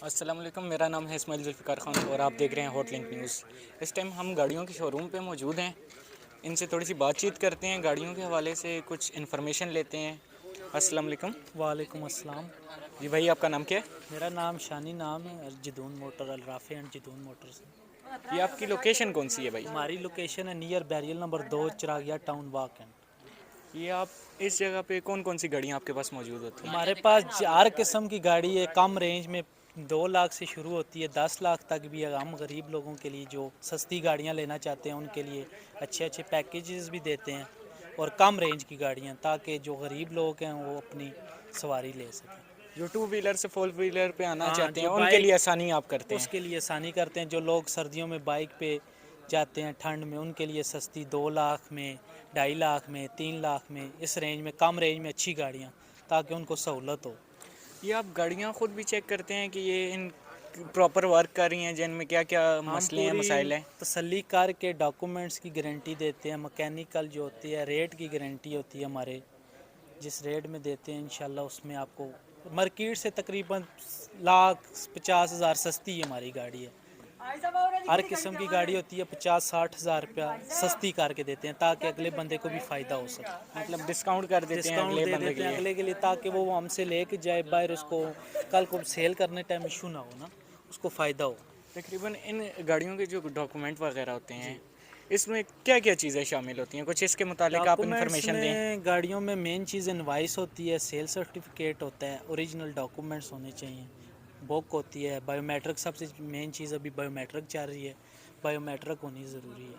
السلام علیکم، میرا نام ہے اسماعیل ذوالفقار خان اور آپ دیکھ رہے ہیں ہاٹ لنک نیوز۔ اس ٹائم ہم گاڑیوں کے شو روم پہ موجود ہیں، ان سے تھوڑی سی بات چیت کرتے ہیں، گاڑیوں کے حوالے سے کچھ انفارمیشن لیتے ہیں۔ السلام علیکم وعلیکم السلام۔ جی بھائی، آپ کا نام کیا ہے؟ میرا نام شانی نام ہے، جدون موٹر الرافع اینڈ جدون موٹرز۔ یہ آپ کی لوکیشن کون سی ہے بھائی؟ ہماری لوکیشن ہے نیئر بیریل نمبر 2 چراغیہ ٹاؤن واک اینڈ۔ یہ آپ اس جگہ پہ کون کون سی گاڑیاں آپ کے پاس موجود ہوتی ہیں؟ ہمارے پاس ہر قسم کی گاڑی ہے، کم رینج میں 2 لاکھ سے شروع ہوتی ہے، 10 لاکھ تک بھی ہے۔ ہم غریب لوگوں کے لیے جو سستی گاڑیاں لینا چاہتے ہیں ان کے لیے اچھے اچھے پیکیجز بھی دیتے ہیں اور کم رینج کی گاڑیاں، تاکہ جو غریب لوگ ہیں وہ اپنی سواری لے سکیں۔ جو 2 ویلر سے 4 ویلر پہ آنا ہاں، چاہتے ہیں جو ان کے بائک لیے آسانی آپ کرتے اس ہیں؟ کے لیے آسانی کرتے ہیں۔ جو لوگ سردیوں میں بائک پہ جاتے ہیں ٹھنڈ میں، ان کے لیے سستی 2 لاکھ میں، 2.5 لاکھ میں، 3 لاکھ میں، اس رینج میں، کم رینج میں اچھی گاڑیاں، تاکہ ان کو سہولت ہو۔ یہ آپ گاڑیاں خود بھی چیک کرتے ہیں کہ یہ ان پراپر ورک کر رہی ہیں، جن میں کیا کیا ہم مسئلے ہیں، پوری مسائل ہیں؟ تسلی کر کے ڈاکومنٹس کی گارنٹی دیتے ہیں، مکینیکل جو ہوتی ہے ریٹ کی گارنٹی ہوتی ہے ہمارے، جس ریٹ میں دیتے ہیں انشاءاللہ اس میں آپ کو مارکیٹ سے تقریباً 1,50,000 سستی ہماری گاڑی ہے۔ ہر قسم کی گاڑی ہوتی ہے 50-60 ہزار روپیہ سستی کر کے دیتے ہیں، تاکہ اگلے بندے کو بھی فائدہ ہو سکے۔ مطلب ڈسکاؤنٹ کر دیتے ہیں ڈسکاؤنٹ اگلے دے بندے کے دیتے ہیں لیے؟ اگلے کے لیے، تاکہ وہ ہم سے لے کے جائے باہر، اس کو کل کو سیل کرنے ٹائم ایشو نہ ہو نا، اس کو فائدہ ہو۔ تقریباً ان گاڑیوں کے جو ڈاکومنٹ وغیرہ ہوتے ہیں جی، اس میں کیا کیا چیزیں شامل ہوتی ہیں؟ کچھ اس کے متعلق آپ ڈاکومنٹس انفارمیشن دیں۔ میں گاڑیوں میں مین چیز انوائس ہوتی ہے، سیل سرٹیفکیٹ ہوتا ہے، اوریجنل ڈاکومنٹس ہونے چاہیے، بک ہوتی ہے، بائیو میٹرک سب سے مین چیز، ابھی بائیو میٹرک چل رہی ہے، بائیو میٹرک ہونی ضروری ہے۔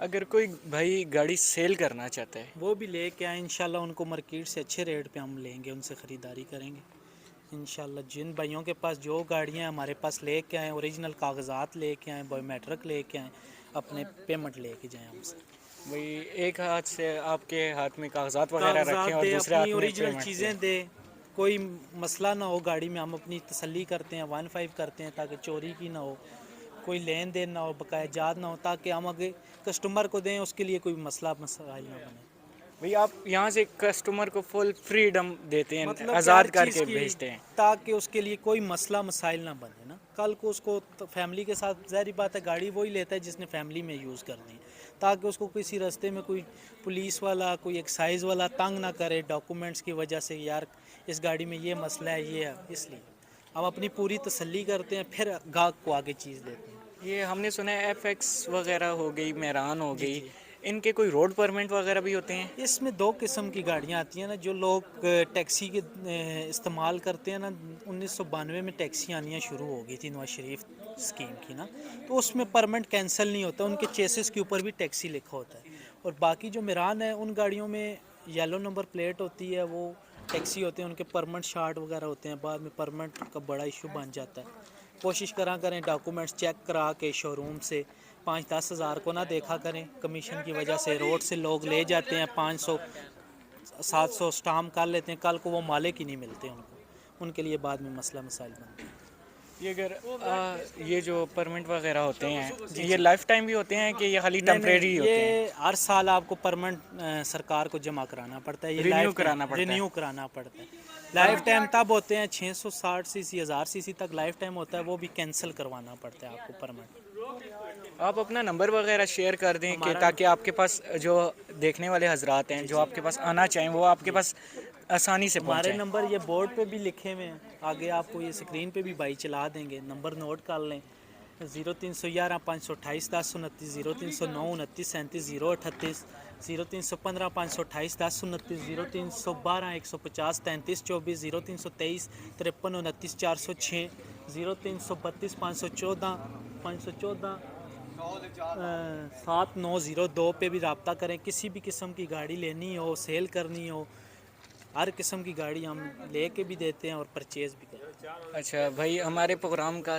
اگر کوئی بھائی گاڑی سیل کرنا چاہتا ہے؟ وہ بھی لے کے آئیں انشاءاللہ، ان کو مارکیٹ سے اچھے ریٹ پہ ہم لیں گے، ان سے خریداری کریں گے انشاءاللہ۔ جن بھائیوں کے پاس جو گاڑیاں ہمارے پاس لے کے آئیں، اوریجنل کاغذات لے کے آئیں، بائیو میٹرک لے کے آئیں، اپنے پیمنٹ لے کے جائیں ہم سے۔ بھئی ایک ہاتھ سے آپ کے ہاتھ میں کاغذات وغیرہ رکھیں کاغذات اور دے، دوسرے اپنی ہاتھ میں اوریجنل پیمنٹ دیں۔ چیزیں دے، کوئی مسئلہ نہ ہو گاڑی میں، ہم اپنی تسلی کرتے ہیں، 1.5 کرتے ہیں تاکہ چوری کی نہ ہو، کوئی لین دین نہ ہو، بقایا جات نہ ہو، تاکہ ہم آگے کسٹمر کو دیں، اس کے لیے کوئی مسئلہ مسائل نہ بنے۔ بھئی آپ یہاں سے کسٹمر کو فل فریڈم دیتے ہیں، مطلب کہ ہر آزاد کر چیز کے کی، بھیجتے ہیں؟ تاکہ اس کے لیے کوئی مسئلہ مسائل نہ بنے نا، کل کو اس کو فیملی کے ساتھ، ظاہری بات ہے گاڑی وہی لیتا ہے جس نے فیملی میں یوز کرنی ہے، تاکہ اس کو کسی راستے میں کوئی پولیس والا، کوئی ایکسائز والا تنگ نہ کرے ڈاکومنٹس کی وجہ سے، یار اس گاڑی میں یہ مسئلہ ہے، یہ ہے، اس لیے ہم اپنی پوری تسلی کرتے ہیں، پھر گاہک کو آگے چیز دیتے ہیں۔ یہ ہم نے سنا ہے ایف ایکس وغیرہ ہو گئی، میران ہو جی گئی، جی، ان کے کوئی روڈ پرمٹ وغیرہ بھی ہوتے ہیں؟ اس میں 2 قسم کی گاڑیاں آتی ہیں نا، جو لوگ ٹیکسی کے استعمال کرتے ہیں نا، 1992 میں ٹیکسی آنیاں شروع ہو گئی تھی نواز شریف اسکیم کی نا، تو اس میں پرمٹ کینسل نہیں ہوتا، ان کے چیسز کے اوپر بھی ٹیکسی لکھا ہوتا ہے۔ اور باقی جو میران ہے ان گاڑیوں میں یلو نمبر پلیٹ ہوتی ہے، وہ ٹیکسی ہوتے ہیں، ان کے پرمٹ شارٹ وغیرہ ہوتے ہیں، بعد میں پرمٹ کا بڑا ایشو بن جاتا ہے۔ کوشش کریں ڈاکومنٹس چیک کرا کے شو روم سے، 5-10 ہزار کو نہ دیکھا کریں، کمیشن کی وجہ سے روڈ سے لوگ لے جاتے ہیں، 500-700 اسٹامپ کر لیتے ہیں، کل کو وہ مالک ہی نہیں ملتے ان کو، ان کے لیے بعد میں مسئلہ مسائل بنتے ہیں۔ یہ اگر یہ جو پرمٹ وغیرہ ہوتے ہیں جی یہ جی، لائف ٹائم بھی ہوتے ہیں کہ یہ خالی نہیں نہیں، ٹیمپریری ہوتے ہیں؟ یہ ہر سال آپ کو پرمنٹ سرکار کو جمع کرانا پڑتا ہے، یہ رینیو لائف کرانا ٹائم پڑتا ہے؟ رینیو کرانا پڑتا ہے۔ لائف ٹائم تب ہوتے ہیں 660 سی سی 1000 سی سی تک لائف ٹائم ہوتا ہے، وہ بھی کینسل کروانا پڑتا ہے آپ کو پرمنٹ۔ آپ اپنا نمبر وغیرہ شیئر کر دیں کہ ہمارا تاکہ آپ کے پاس جو دیکھنے والے حضرات ہیں جی جو جی آپ کے پاس آنا چاہیں وہ آپ کے جی، پاس آسانی سے ہمارے پہنچیں۔ نمبر یہ بورڈ پہ بھی لکھے ہوئے ہیں، آگے آپ کو یہ اسکرین پہ بھی بھائی چلا دیں گے، نمبر نوٹ کر لیں: 0311 528 1029، 0309 29 37 038، 0315 528 1029، 0312 150 33 24، 0323 53 29 406، 0332 514 7902 پہ بھی رابطہ کریں۔ کسی بھی قسم کی گاڑی لینی ہو، سیل کرنی ہو، ہر قسم کی گاڑی ہم لے کے بھی دیتے ہیں اور پرچیز بھی کرتے ہیں۔ اچھا بھائی، ہمارے پروگرام کا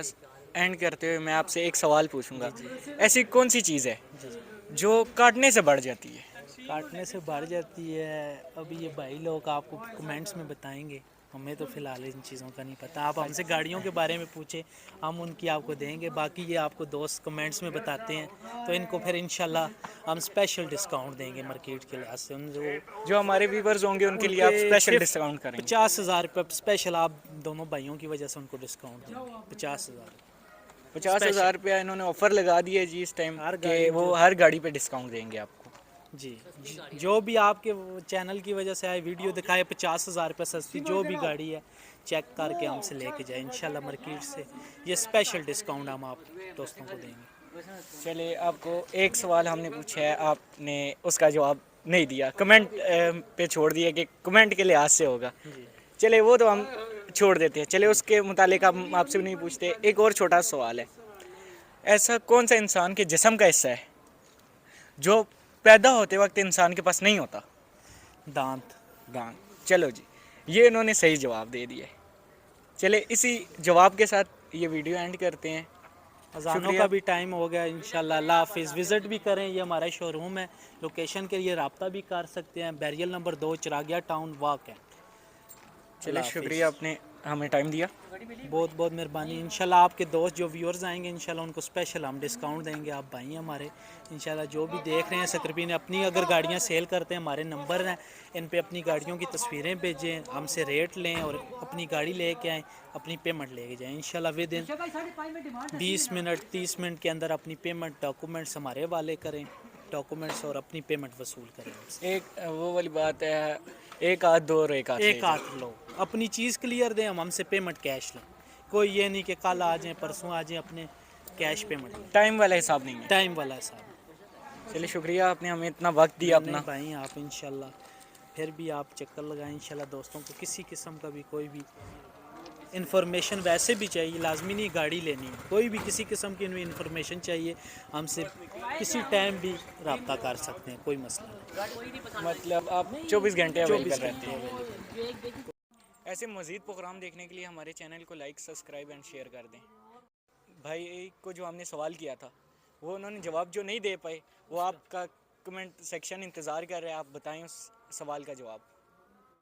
اینڈ کرتے ہوئے میں آپ سے ایک سوال پوچھوں گا، جی جی ایسی کون سی چیز ہے جی جی، جو کاٹنے سے بڑھ جاتی ہے؟ کاٹنے سے بڑھ جاتی ہے، ابھی یہ بھائی لوگ آپ کو کمنٹس میں بتائیں گے، ہمیں تو فی الحال ان چیزوں کا نہیں پتہ. آپ ہم سے گاڑیوں کے بارے میں پوچھیں, ہم ان کی آپ کو دیں گے. باقی یہ آپ کو دوست کمنٹس میں بتاتے ہیں تو ان کو پھر انشاءاللہ ہم اسپیشل ڈسکاؤنٹ دیں گے مارکیٹ کے لحاظ سے. ان جو ہمارے ویورز ہوں گے ان کے لیے آپ اسپیشل ڈسکاؤنٹ کریں گے. 50,000 روپے اسپیشل آپ دونوں بھائیوں کی وجہ سے ان کو ڈسکاؤنٹ دیں گے. 50,000 50,000 روپیہ انہوں نے آفر لگا دی ہے جی اس ٹائم ہر کہ گاڑی وہ ہر گاڑی پہ ڈسکاؤنٹ دیں گے آپ کو. جی جو بھی آپ کے چینل کی وجہ سے آئے ویڈیو دکھائے 50,000 روپے سستی جو بھی گاڑی ہے چیک کر کے ہم سے لے کے جائیں انشاءاللہ مارکیٹ سے. یہ اسپیشل ڈسکاؤنٹ ہم آپ دوستوں کو دیں گے. چلے آپ کو ایک سوال ہم نے پوچھا ہے, آپ نے اس کا جواب نہیں دیا, کمنٹ پہ چھوڑ دیا کہ کمنٹ کے لحاظ سے ہوگا. جی چلے وہ تو ہم چھوڑ دیتے ہیں, چلے اس کے متعلق ہم آپ سے بھی نہیں پوچھتے. ایک اور چھوٹا سوال ہے, ایسا کون سا انسان کے جسم کا حصہ ہے جو پیدا ہوتے وقت انسان کے پاس نہیں ہوتا؟ دانت. دانت. چلو جی, یہ انہوں نے صحیح جواب دے دیا ہے. چلے اسی جواب کے ساتھ یہ ویڈیو اینڈ کرتے ہیں. اذانوں شکریہ. کا بھی ٹائم ہو گیا انشاءاللہ. اللہ حافظ. وزٹ بھی کریں, یہ ہمارا شو روم ہے. لوکیشن کے لیے رابطہ بھی کر سکتے ہیں. بیریل نمبر 2 چراغیہ ٹاؤن واک ہے. چلے شکریہ, آپ نے ہمیں ٹائم دیا. بہت بہت مہربانی. انشاءاللہ آپ کے دوست جو ویورز آئیں گے انشاءاللہ ان کو اسپیشل ہم ڈسکاؤنٹ دیں گے. آپ بھائی ہیں ہمارے انشاءاللہ. جو بھی دیکھ رہے ہیں سکربین اپنی اگر گاڑیاں سیل کرتے ہیں ہمارے نمبر ہیں, ان پہ اپنی گاڑیوں کی تصویریں بھیجیں, ہم سے ریٹ لیں اور اپنی گاڑی لے کے آئیں, اپنی پیمنٹ لے کے جائیں انشاءاللہ. ود ان 20 منٹ 30 منٹ کے اندر اپنی پیمنٹ ڈاکومنٹس ہمارے حوالے کریں, ڈاکومنٹس اور اپنی پیمنٹ وصول کریں. ایک وہ والی بات ہے, ایک ہاتھ دو اور ایک ہاتھ لے ایک جاؤ. ہاتھ لو, اپنی چیز کلیئر دیں, ہم سے پیمنٹ کیش لیں. کوئی یہ نہیں کہ کل آ جائیں پرسوں آ جائیں, اپنے کیش پیمنٹ لیں. ٹائم والا حساب نہیں ہے. ٹائم والا حساب. چلیے شکریہ, آپ نے ہمیں اتنا وقت دیا نہیں اپنا. بھائی آپ انشاءاللہ پھر بھی آپ چکر لگائیں انشاءاللہ. دوستوں کو کسی قسم کا بھی کوئی بھی انفارمیشن ویسے بھی چاہیے, لازمی نہیں گاڑی لینی ہے, کوئی بھی کسی قسم کی انفارمیشن چاہیے ہم سے کسی ٹائم بھی رابطہ کر سکتے ہیں, کوئی مسئلہ نہیں. مطلب آپ 24 گھنٹے اویلیبل 24 رہتے گھنٹے ہیں. اویلیبل. ایسے مزید پروگرام دیکھنے کے لیے ہمارے چینل کو لائک, سبسکرائب اینڈ شیئر کر دیں. بھائی کو جو ہم نے سوال کیا تھا وہ انہوں نے جواب جو نہیں دے پائے, وہ آپ کا کمنٹ سیکشن انتظار کر رہے ہیں, آپ بتائیں اس سوال کا جواب.